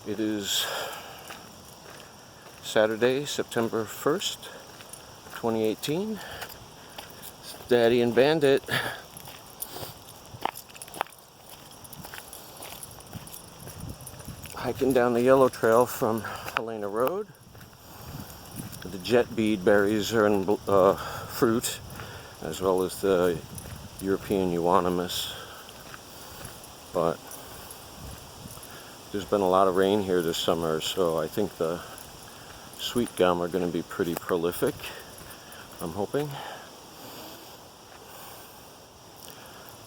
It is Saturday, September 1st, 2018. It's Daddy and Bandit. Hiking down the yellow trail from Helena Road. The jet bead berries are in fruit, as well as the European euonymus. But there's been a lot of rain here this summer, so I think the sweet gum are going to be pretty prolific, I'm hoping.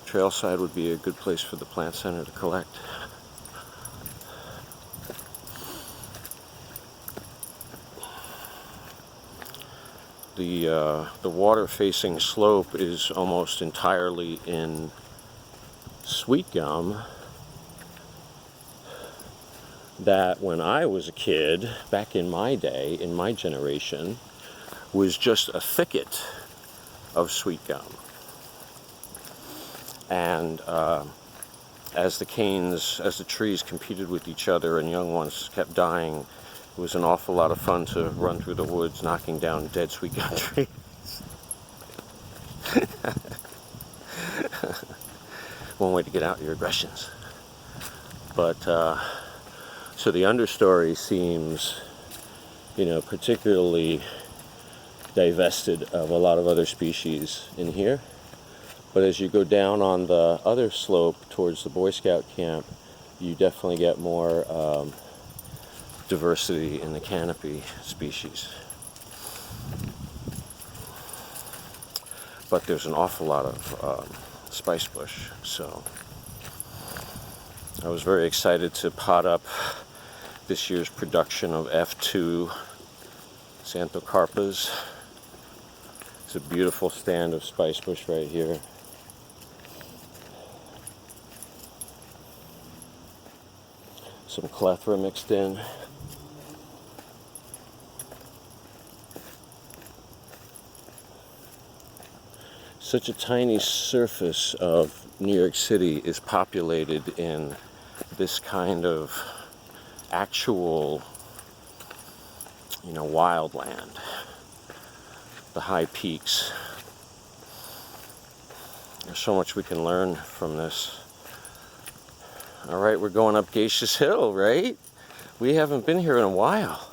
Trailside would be a good place for the plant center to collect. The water-facing slope is almost entirely in sweet gum that, when I was a kid, back in my day, in my generation, was just a thicket of sweet gum. And as the trees competed with each other and young ones kept dying, it was an awful lot of fun to run through the woods knocking down dead sweet gum trees. One way to get out your aggressions. But so the understory seems, particularly divested of a lot of other species in here. But as you go down on the other slope towards the Boy Scout camp, you definitely get more diversity in the canopy species. But there's an awful lot of spice bush, so I was very excited to pot up this year's production of F2 Xanthocarpas. It's a beautiful stand of spice bush right here. Some clethra mixed in. Such a tiny surface of New York City is populated in this kind of actual, wildland. The high peaks. There's so much we can learn from this. All right, we're going up Geishas Hill, right? We haven't been here in a while.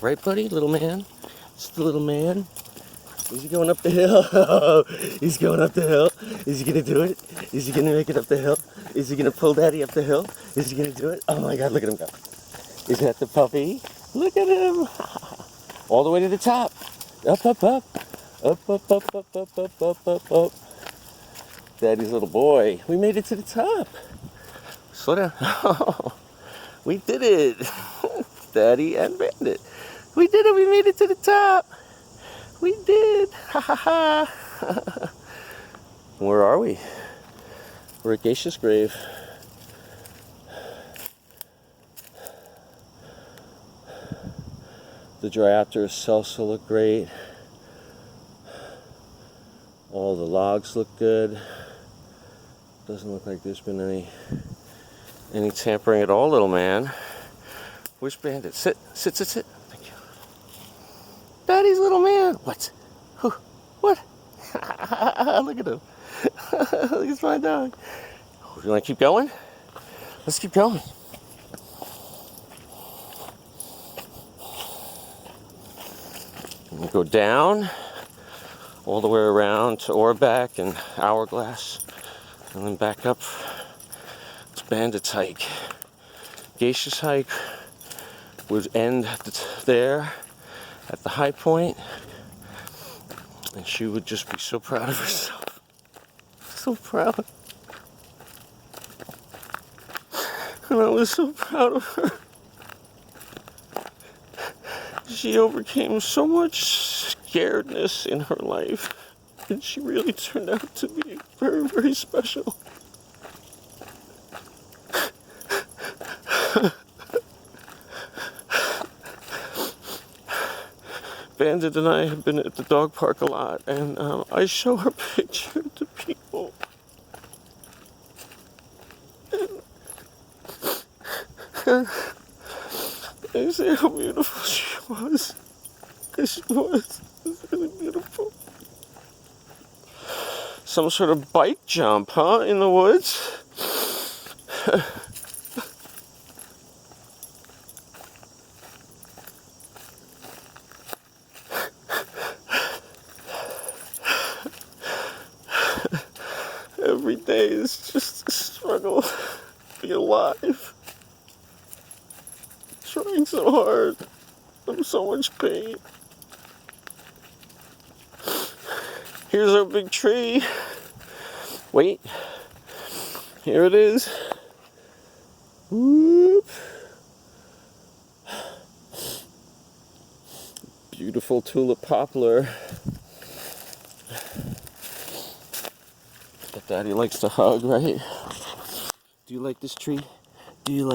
Right, buddy? Little man? It's the little man. Is he going up the hill? He's going up the hill. Is he going to do it? Is he going to make it up the hill? Is he going to pull Daddy up the hill? Is he going to do it? Oh my God, look at him go. Is that the puppy? Look at him. All the way to the top. Up, up, up. Up, up, up, up, up, up, up, up, up. Daddy's little boy. We made it to the top. Slow down. We did it. Daddy and Bandit. We did it. We made it to the top. We did. Ha ha ha. Where are we? We're at Geishas Grave. The Dryopteris salsa look great. All the logs look good. Doesn't look like there's been any tampering at all, little man. Where's Bandit? Sit. Thank you. Daddy's little man. What? Who? What? Look at him. Look at my dog. You want to keep going? Let's keep going. We go down all the way around to Orback and Hourglass, and then back up to Bandit's hike. Geishas hike would end there at the high point, and she would just be so proud of herself. So proud. And I was so proud of her. She overcame so much scaredness in her life, and she really turned out to be very, very special. Bandit and I have been at the dog park a lot, and I show her picture to people. And see how beautiful she was. She was. It was really beautiful. Some sort of bike jump, huh? In the woods? Every day is just a struggle. Be alive. Trying so hard. I'm so much pain. Here's our big tree. Wait. Here it is. Whoop. Beautiful tulip poplar. That Daddy likes to hug, right? Do you like this tree? Do you like